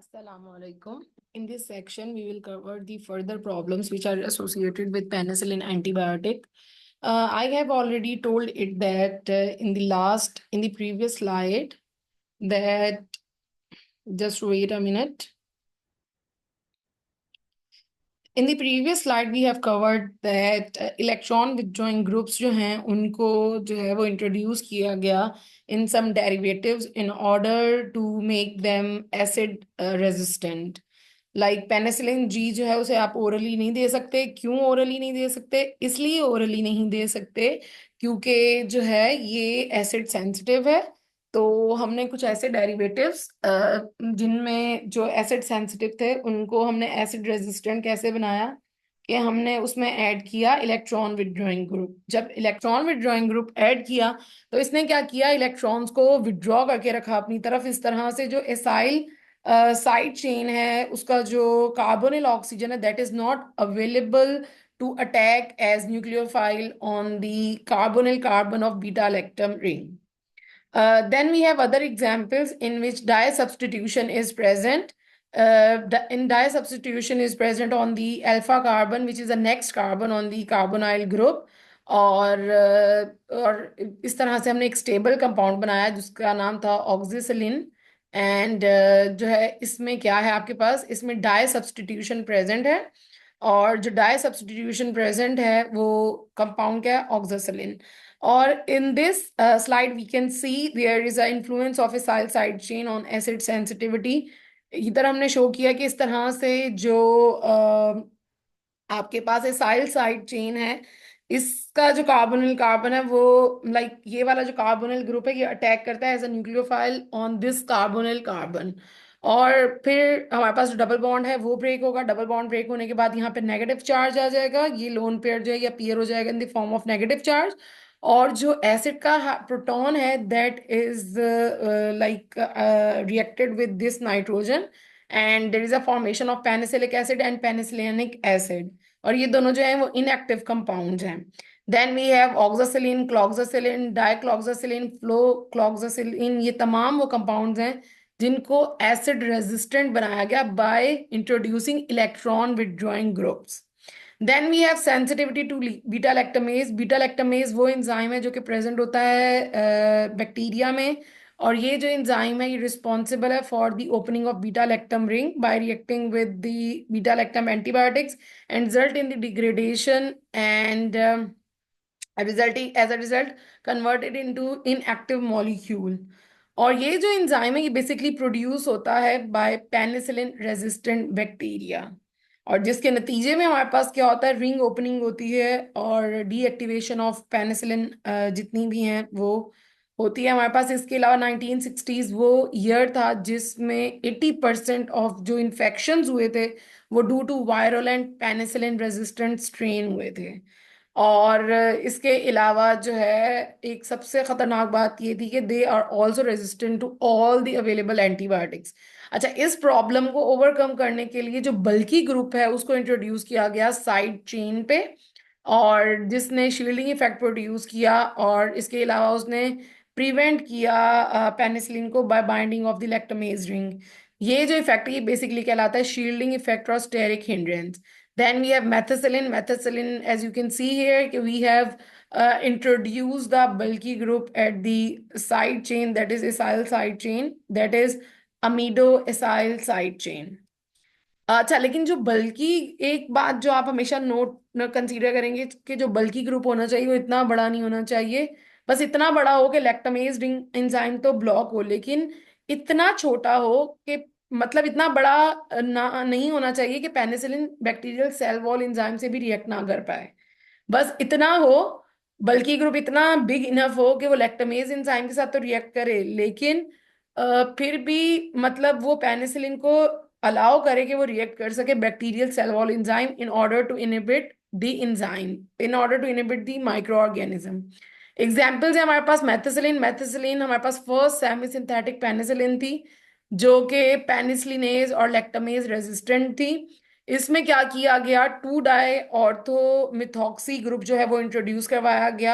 Assalamu alaikum. In this section, we will cover the further problems which are associated with penicillin antibiotic. I have already told it that in the previous slide, that just wait a minute. In the previous slide, we have covered that electron withdrawing groups जो हैं उनको जो है वो introduce किया गया in some derivatives in order to make them acid resistant. Like penicillin G जो है उसे आप ओरली नहीं दे सकते। क्यों ओरली नहीं दे सकते? इसलिए ओरली नहीं दे सकते क्योंकि जो है ये एसिड सेंसिटिव है। तो हमने कुछ ऐसे डेरिवेटिव्स जिनमें जो एसिड सेंसिटिव थे उनको हमने एसिड रेजिस्टेंट कैसे बनाया कि हमने उसमें ऐड किया इलेक्ट्रॉन विदड्रॉइंग ग्रुप। जब इलेक्ट्रॉन विदड्रॉइंग ग्रुप ऐड किया तो इसने क्या किया, इलेक्ट्रॉन्स को विदड्रॉ करके रखा अपनी तरफ। इस तरह से जो एसाइल साइड चेन है उसका जो कार्बोनिल ऑक्सीजन है that is not available to attack as nucleophile on the carbonyl carbon of beta lactam ring. Then we have other examples in which dye substitution is present. In dye substitution is present on the alpha carbon, which is the next carbon on the carbonyl group. और इस तरह से हमने एक stable compound बनाया जिसका नाम था ऑक्सीसिलिन। एंड जो है इसमें क्या है आपके पास, इसमें डाई सब्सटीट्यूशन प्रेजेंट है। और जो डाई सब्सटीट्यूशन प्रेजेंट है वो कंपाउंड क्या है, ऑक्सीसिलिन। और in this slide we can see there is a influence of a side chain on acid sensitivity. इधर हमने शो किया कि इस तरह से जो आपके पास एसाइल साइड चेन है इसका जो कार्बोनिल कार्बन है वो लाइक ये वाला जो कार्बोनिल ग्रुप है ये अटैक करता है as a nucleophile on this carbonyl carbon. और फिर हमारे पास जो डबल बॉन्ड है वो ब्रेक होगा। डबल बॉन्ड ब्रेक होने के बाद यहाँ पे नेगेटिव चार्ज आ जाएगा, ये लोन पेयर जो है या पेयर हो जाएगा in the form of negative charge. और जो एसिड का प्रोटॉन है that is like reacted with this nitrogen and there is a formation of penicillic acid and penicillinic acid. और ये दोनों जो हैं वो इनएक्टिव कंपाउंड्स हैं। Then we have oxacillin, cloxacillin, dicloxacillin, flucloxacillin. ये तमाम वो कंपाउंड्स हैं जिनको एसिड रेजिस्टेंट बनाया गया by introducing electron withdrawing groups. Then we have sensitivity to beta lactamase. Beta lactamase वो एंजाइम है जो कि प्रेजेंट होता है बैक्टीरिया में। और ये जो एंजाइम है ये रिस्पॉन्सिबल है for the opening of beta lactam ring bye reacting with the beta lactam antibiotics and result in the degradation and resulting as a result converted into inactive molecule. और ये जो एंजाइम है ये basically produce होता है bye penicillin resistant bacteria. और जिसके नतीजे में हमारे पास क्या होता है, रिंग ओपनिंग होती है और डीएक्टिवेशन ऑफ पेनिसिलिन जितनी भी हैं वो होती है हमारे पास। इसके अलावा 1960s वो ईयर था जिसमें 80% ऑफ जो इन्फेक्शंस हुए थे वो due to virulent penicillin resistant strain हुए थे। और इसके अलावा जो है एक सबसे खतरनाक बात ये थी कि they are also resistant to all the available antibiotics. अच्छा, इस प्रॉब्लम को ओवरकम करने के लिए जो बल्कि ग्रुप है उसको इंट्रोड्यूस किया गया साइड चेन पे, और जिसने शील्डिंग इफेक्ट प्रोड्यूस किया। और इसके अलावा उसने प्रिवेंट किया पेनिसिलिन को by binding of the lactamase ring. ये जो इफेक्ट है ये बेसिकली कहलाता है शील्डिंग इफेक्ट और steric hindrance. Then we have methicillin. Methicillin, as you can see here, we have introduced the bulky group at the side chain, that is acyl side chain, that is amido acyl side chain. अच्छा, लेकिन जो बल्कि एक बात जो आप हमेशा note consider करेंगे कि जो बल्कि ग्रुप होना चाहिए वो इतना बड़ा नहीं होना चाहिए। बस इतना बड़ा हो कि लैक्टमेज रिंग एंजाइम तो ब्लॉक हो, लेकिन इतना छोटा हो कि मतलब इतना बड़ा ना नहीं होना चाहिए कि penicillin bacterial cell wall enzyme से भी रिएक्ट ना कर पाए। बस इतना हो, बल्कि ग्रुप इतना बिग इनफ हो कि वो लैक्टमेज एंजाइम के साथ तो रिएक्ट करे, लेकिन फिर भी मतलब वो पेनिसिलिन को अलाउ करे कि वो रिएक्ट कर सके bacterial cell wall enzyme in order to inhibit the enzyme, in order to inhibit the micro organism. Examples है हमारे पास मेथिसिलिन। मेथिसिलिन हमारे पास फर्स्ट सेमी सिंथेटिक पेनिसिलिन थी जो कि पेनिसिलिनेज और लैक्टमेज रेजिस्टेंट थी। इसमें क्या किया गया, 2 डाई ऑर्थो मिथॉक्सी ग्रुप जो है वो इंट्रोड्यूस करवाया गया,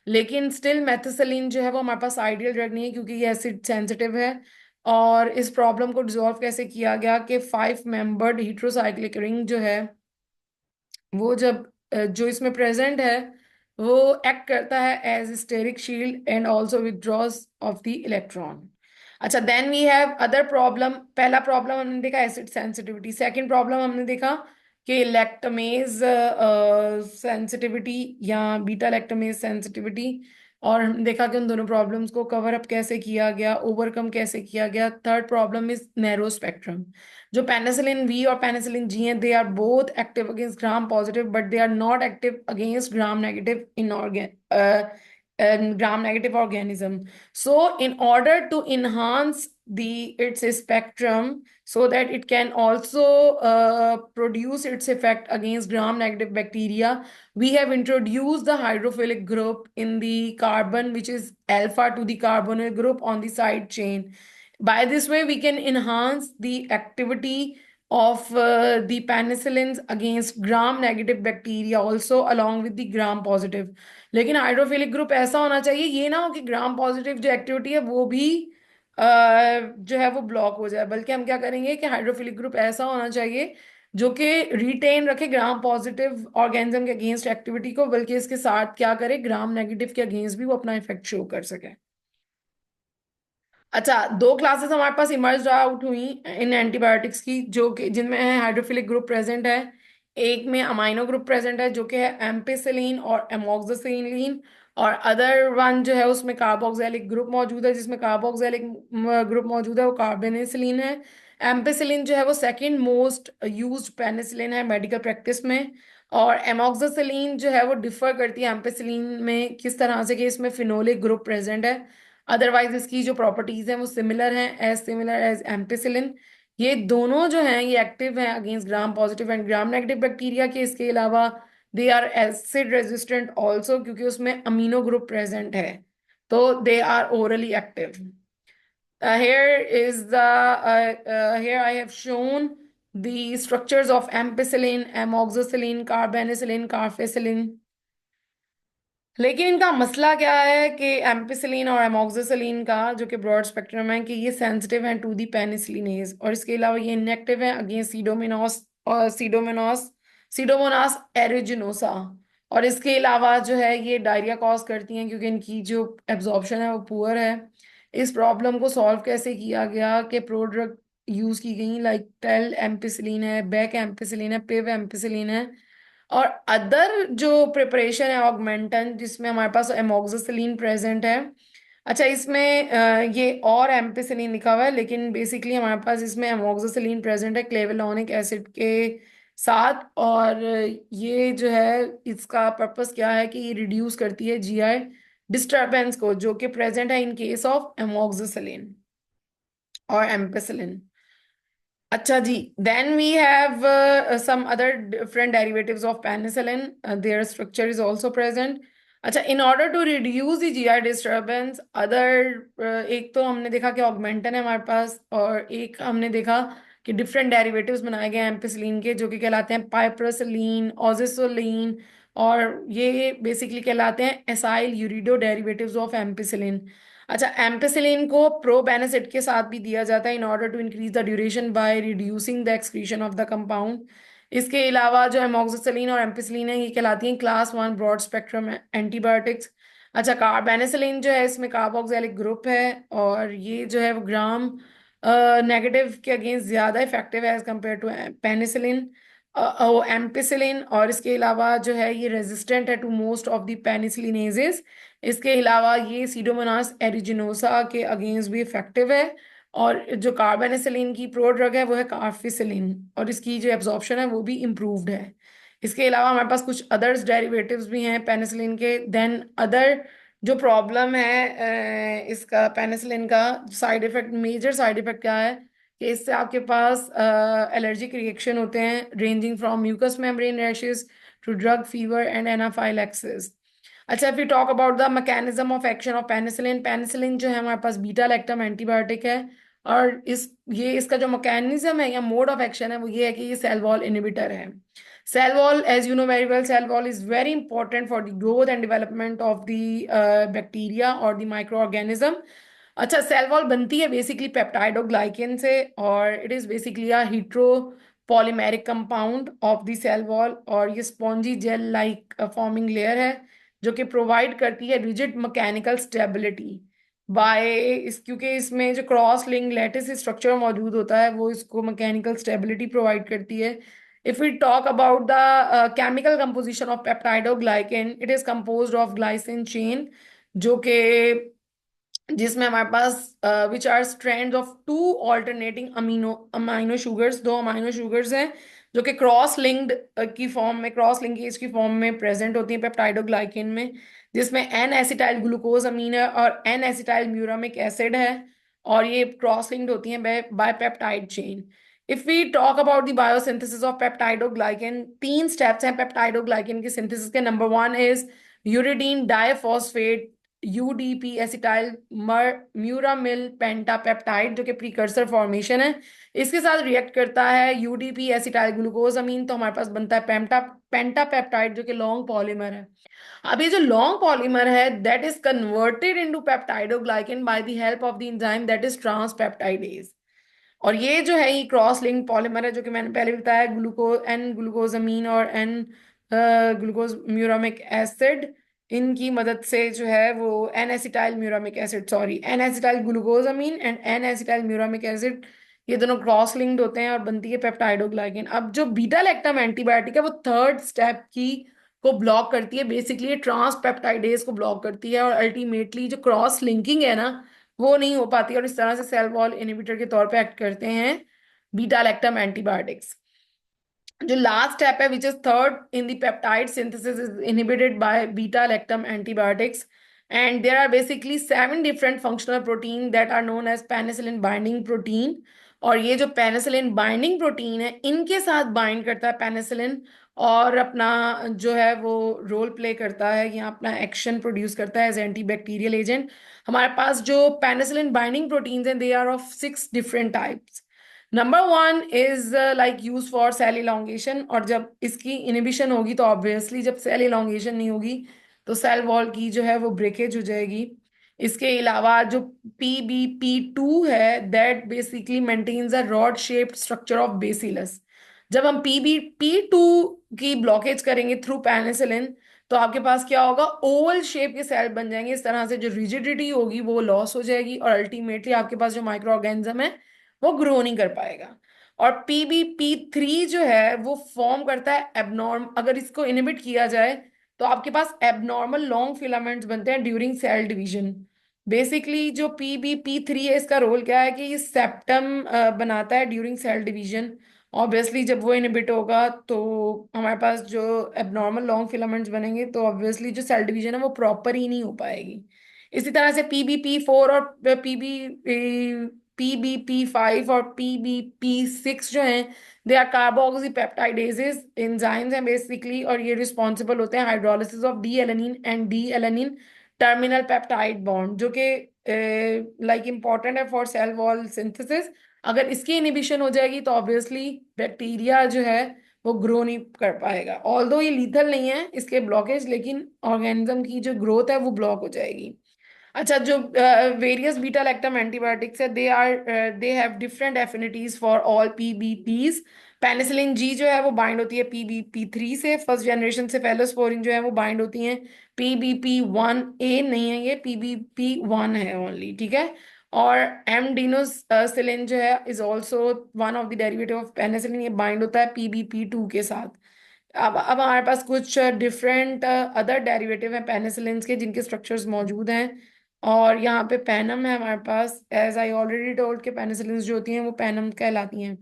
लेकिन स्टिल मेथिसिलिन जो है वो हमारे पास आइडियल ड्रग नहीं है क्योंकि ये एसिड सेंसिटिव है। और इस प्रॉब्लम को डिसॉल्व कैसे किया गया कि 5 मेंबर्ड हीट्रोसाइक्लिक रिंग जो है वो जब जो इसमें प्रेजेंट है वो एक्ट करता है as steric shield and also withdraws of the electron. अच्छा, then we have other problem. पहला प्रॉब्लम हमने देखा एसिड सेंसिटिविटी, सेकंड प्रॉब्लम हमने देखा कि लैक्टमेज सेंसिटिविटी या बीटा लैक्टमेज सेंसिटिविटी, और हमने देखा कि उन दोनों प्रॉब्लम्स को कवर अप कैसे किया गया, ओवरकम कैसे किया गया। Third problem is narrow spectrum. जो पेनिसिलिन वी और पेनिसिलिन जी हैं, they are both active against gram positive but they are not active against gram negative in gram negative organism. So in order to enhance the its spectrum so that it can also produce its effect against gram negative bacteria, we have introduced the hydrophilic group in the carbon, which is alpha to the carbonyl group on the side chain. By this way, we can enhance the activity of the penicillins against gram-negative bacteria also along with the gram-positive. लेकिन hydrophilic group ऐसा होना चाहिए, ये ना हो कि gram positive जो activity है वो भी अ, जो है वो ब्लॉक हो जाए, बल्कि हम क्या करेंगे कि हाइड्रोफिलिक ग्रुप ऐसा होना चाहिए जो कि रिटेन रखे ग्राम पॉजिटिव ऑर्गेनिज्म के अगेंस्ट एक्टिविटी को, बल्कि इसके साथ क्या करे, ग्राम नेगेटिव के अगेंस्ट भी वो अपना इफेक्ट शो कर सके। अच्छा, दो क्लासेस हमारे पास इमर्ज आउट हुई इन एंटीबायोटिक्स की, जो कि जिनमें है हाइड्रोफिलिक ग्रुप प्रेजेंट है। एक में अमाइनो ग्रुप प्रेजेंट है जो कि है एम्पिसिलिन और एमोक्सिसिलिन, और अदर वन जो है उसमें कार्बोक्सिलिक ग्रुप मौजूद है, जिसमें कार्बोक्सिलिक ग्रुप मौजूद है वो कार्बेनिसिलिन है। एम्पिसिलिन जो है वो सेकंड मोस्ट यूज्ड पेनिसिलिन है मेडिकल प्रैक्टिस में। और एमोक्सिसिलिन जो है वो डिफर करती है एम्पिसिलिन में किस तरह से कि इसमें फिनोलिक ग्रुप प्रेजेंट है। अदरवाइज इसकी जो प्रॉपर्टीज हैं वो सिमिलर एज एम्पिसिलिन। ये दोनों जो हैं ये एक्टिव हैं against gram positive and gram negative bacteria के। इसके अलावा they are acid resistant also, क्योंकि उसमें अमीनो ग्रुप प्रेजेंट है, तो they are orally active. Here I have shown the structures of ampicillin, amoxicillin, carbenicillin, carfacillin। लेकिन इनका मसला क्या है कि एम्पिसिलिन और एमोक्सिसिलिन का जो कि ब्रॉड स्पेक्ट्रम है कि ये सेंसिटिव हैं टू दी पेनिसिलिनेज, और इसके अलावा ये इनएक्टिव हैं अगेंस्ट सीडोमिनोस और सीडोमोनास एरिजिनोसा। और इसके अलावा जो है ये डायरिया कॉज करती हैं क्योंकि इनकी जो एब्जॉर्प्शन है वो पुअर है। इस प्रॉब्लम को सॉल्व कैसे किया गया कि प्रोड्रग यूज की गई, लाइक टेल एम्पिसिलिन है, बैक एम्पिसिलिन है, पिव एम्पिसिलिन है, और अदर जो प्रिपरेशन है ऑगमेंटन जिसमें हमारे पास एमोक्सिसिलिन प्रेजेंट है। अच्छा, इसमें ये और एम्पिसिलिन लिखा हुआ है, लेकिन बेसिकली हमारे पास इसमें एमोक्सिसिलिन प्रेजेंट है क्लेवेलॉनिक एसिड के साथ। और ये जो है इसका पर्पस क्या है कि ये रिड्यूस करती है जीआई डिस्टर्बेंस को जो कि प्रेजेंट है इन केस ऑफ एमोक्सिसिलिन और एम्पिसिलिन। अच्छा जी, then we have some other different derivatives of penicillin. Their structure is also present. अच्छा, in order to reduce the GI disturbance, other एक तो हमने देखा कि ऑगमेंटन है हमारे पास, और एक हमने देखा कि डिफरेंट डेरिवेटिव्स बनाए गए हैं एम्पिसिलिन के जो कि कहलाते हैं पाइपरसिलीन, ऑजिसोलिन, और ये बेसिकली कहलाते हैं acyl ureido derivatives of ampicillin. अच्छा, एम्पिसिलिन को प्रोबेनिसिड के साथ भी दिया जाता है in order to increase the duration by reducing the excretion of the compound. इसके अलावा जो एमोक्सिसिलिन और एम्पिसिलिन है ये कहलाती हैं क्लास 1 ब्रॉड स्पेक्ट्रम एंटीबायोटिक्स। अच्छा, कार्बेनिसिलिन जो है इसमें कार्बोक्सिलिक ग्रुप है, और ये जो है वो ग्राम नेगेटिव के अगेंस्ट ज्यादा इफेक्टिव है as compared to penicillin ampicillin. और इसके अलावा जो है ये रेजिस्टेंट है to most of the penicillinases. इसके अलावा ये सीडोमोनास एरिजिनोसा के अगेंस्ट भी इफेक्टिव है। और जो कार्बेनिसिलिन की प्रो ड्रग है वो है कार्फिसिलिन, और इसकी जो एब्जॉर्प्शन है वो भी इम्प्रूव्ड है। इसके अलावा हमारे पास कुछ अदर्स डेरिवेटिव्स भी हैं पेनिसिलिन के। देन अदर जो प्रॉब्लम है इसका पेनिसिलिन का side effect, major side effect क्या है कि इससे आपके पास एलर्जिक रिएक्शन होते हैं ranging from mucous membrane rashes to drug fever and anaphylaxis. अच्छा, if you talk about the mechanism of action of penicillin, penicillin जो है हमारे पास बीटा लैक्टम एंटीबायोटिक है, और इसका जो मैकेनिज्म है या मोड ऑफ एक्शन है वो ये है कि ये सेल वॉल इनहिबिटर है। Cell wall, as you know very well, cell wall is very important for the growth and development of the bacteria or the microorganism. अच्छा, सेल वॉल बनती है बेसिकली पेप्टाइड और ग्लाइकेन से, और it is basically a hetero polymeric compound of the cell wall, और ये spongy gel like forming layer है जो कि प्रोवाइड करती है रिजिड मैकेनिकल स्टेबिलिटी बाय इस, क्योंकि इसमें जो क्रॉस लिंक लैटिस स्ट्रक्चर मौजूद होता है वो इसको मैकेनिकल स्टेबिलिटी प्रोवाइड करती है. If we talk about the chemical composition of peptidoglycan, it is composed of glycine chain, जो कि जिसमें हमारे पास which are strand of two alternating amino amino sugars, दो अमाइनो शुगर्स हैं जो कि क्रॉस लिंक्ड की फॉर्म में, क्रॉस लिंकेज की फॉर्म में प्रेजेंट होती हैं पेप्टाइडोग्लाइकेन में, जिसमें एन एसिटाइल ग्लूकोज अमीन है और एन एसिटाइल म्यूरामिक एसिड है, और ये क्रॉस लिंक्ड होती हैं by peptide chain. If we talk about the biosynthesis of peptidoglycan, तीन स्टेप्स हैं पेप्टाइडोग्लाइकेन के सिंथेसिस के. Number one is uridine diphosphate UDP acetyl muramyl pentapeptide, जो कि प्रीकर्सर फॉर्मेशन है. इसके साथ रिएक्ट करता है यूडीपी एसिटाइल ग्लूकोजामीन, तो हमारे पास बनता है पेंटापेप्टाइड जो कि लॉन्ग पॉलीमर है. अब ये जो लॉन्ग पॉलीमर है that is converted into peptidoglycan by the help of the enzyme that is ट्रांसपेप्टाइडेज. और ये जो है ये क्रॉस लिंक पॉलीमर है, जो कि मैंने पहले बताया, ग्लूकोजामीन और एन ग्लूकोज म्यूरामिक एसिड, इनकी मदद से जो है वो N acetyl muramic acid, sorry N acetyl glucosamine and N acetyl muramic acid, ये दोनों क्रॉस लिंक्ड होते हैं और बनती है पेप्टाइडोग्लाइकेन. अब जो बीटा लैक्टम एंटीबायोटिक है वो थर्ड स्टेप की को ब्लॉक करती है, बेसिकली ट्रांस पेप्टाइडेज को ब्लॉक करती है, और अल्टीमेटली जो क्रॉस लिंकिंग है ना वो नहीं हो पाती, और इस तरह से सेल वॉल इनहिबिटर के तौर पे एक्ट करते हैं बीटा लैक्टम एंटीबायोटिक्स. जो लास्ट स्टेप है which is third in the peptide synthesis is inhibited by beta lactam antibiotics, and there are basically 7 different functional protein that are known as penicillin binding protein. और ये जो penicillin binding protein है इनके साथ bind करता है penicillin, और अपना जो है वो रोल प्ले करता है या अपना एक्शन प्रोड्यूस करता है एज एंटी बैक्टीरियल एजेंट. हमारे पास जो पेनिसिलिन बाइंडिंग प्रोटीन्स हैं they are of 6 different types. Number one is like use for cell elongation, और जब इसकी इनिबिशन होगी तो ऑब्वियसली जब सेल इलोंगेशन नहीं होगी तो सेल वॉल की जो है वो ब्रेकेज हो जाएगी. इसके अलावा जो PbP2 है that basically maintains a rod shaped structure of bacillus. जब हम PbP2 की ब्लॉकेज करेंगे थ्रू पेनिसिलिन तो आपके पास क्या होगा, ओवल शेप के सेल बन जाएंगे. इस तरह से जो रिजिडिटी होगी वो लॉस हो जाएगी, और अल्टीमेटली आपके पास जो माइक्रो ऑर्गेनिज्म है वो ग्रो नहीं कर पाएगा. और PbP3 जो है वो फॉर्म करता है एबनॉर्म, अगर इसको इनिबिट किया जाए तो आपके पास एबनॉर्मल लॉन्ग फिलामेंट्स बनते हैं ड्यूरिंग सेल डिवीजन. बेसिकली जो PbP3 है इसका रोल क्या है कि ये सेप्टम बनाता है ड्यूरिंग सेल डिवीजन. ऑब्वियसली जब वो इनिबिट होगा तो हमारे पास जो एबनॉर्मल लॉन्ग फिलामेंट्स बनेंगे तो ऑब्वियसली जो सेल डिवीजन है वो प्रॉपर ही नहीं हो पाएगी. इसी तरह से PbP4 और PbP5 और PbP6 जो हैं दे आर कार्बोक्सीपेप्टाइडेजेस एंजाइम्स हैं बेसिकली, और ये रिस्पॉन्सिबल होते हैं hydrolysis of D alanine and D alanine terminal peptide bond, जो कि लाइक इंपॉर्टेंट है फॉर सेल वॉल सिंथेसिस. अगर इसकी इनिबिशन हो जाएगी तो ऑब्वियसली बैक्टीरिया जो है वो ग्रो नहीं कर पाएगा. ऑल्दो ये लीथल नहीं है इसके ब्लॉकेज, लेकिन ऑर्गेनिज्म की जो ग्रोथ है वो ब्लॉक हो जाएगी. अच्छा, जो वेरियस बीटा लैक्टम एंटीबायोटिक्स है they have different affinities for all PbPs. Penicillin G जो है वो बाइंड होती है PbP3 से, फर्स्ट जनरेशन से फेलोस्पोरिन जो है वो बाइंड होती हैं PbP1A, नहीं है ये PbP1 है ओनली, ठीक है. और एमडिनोसिलिन जो है is also one of the derivative of penicillin, ये बाइंड होता है PbP2 के साथ. अब हमारे पास कुछ डिफरेंट अदर डेरिवेटिव हैं पेनिसिलिन के जिनके स्ट्रक्चर्स मौजूद हैं, और यहाँ पे पैनम है हमारे पास. एज आई ऑलरेडी टोल्ड के पेनिसिलिन जो होती हैं वो पैनम कहलाती हैं.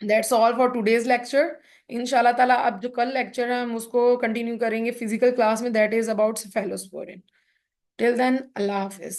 That's all for today's lecture. इंशाल्लाह ताला अब जो कल लेक्चर है हम उसको कंटिन्यू करेंगे फिजिकल क्लास में, that is about cephalosporin. Till then, अल्लाह हाफिज.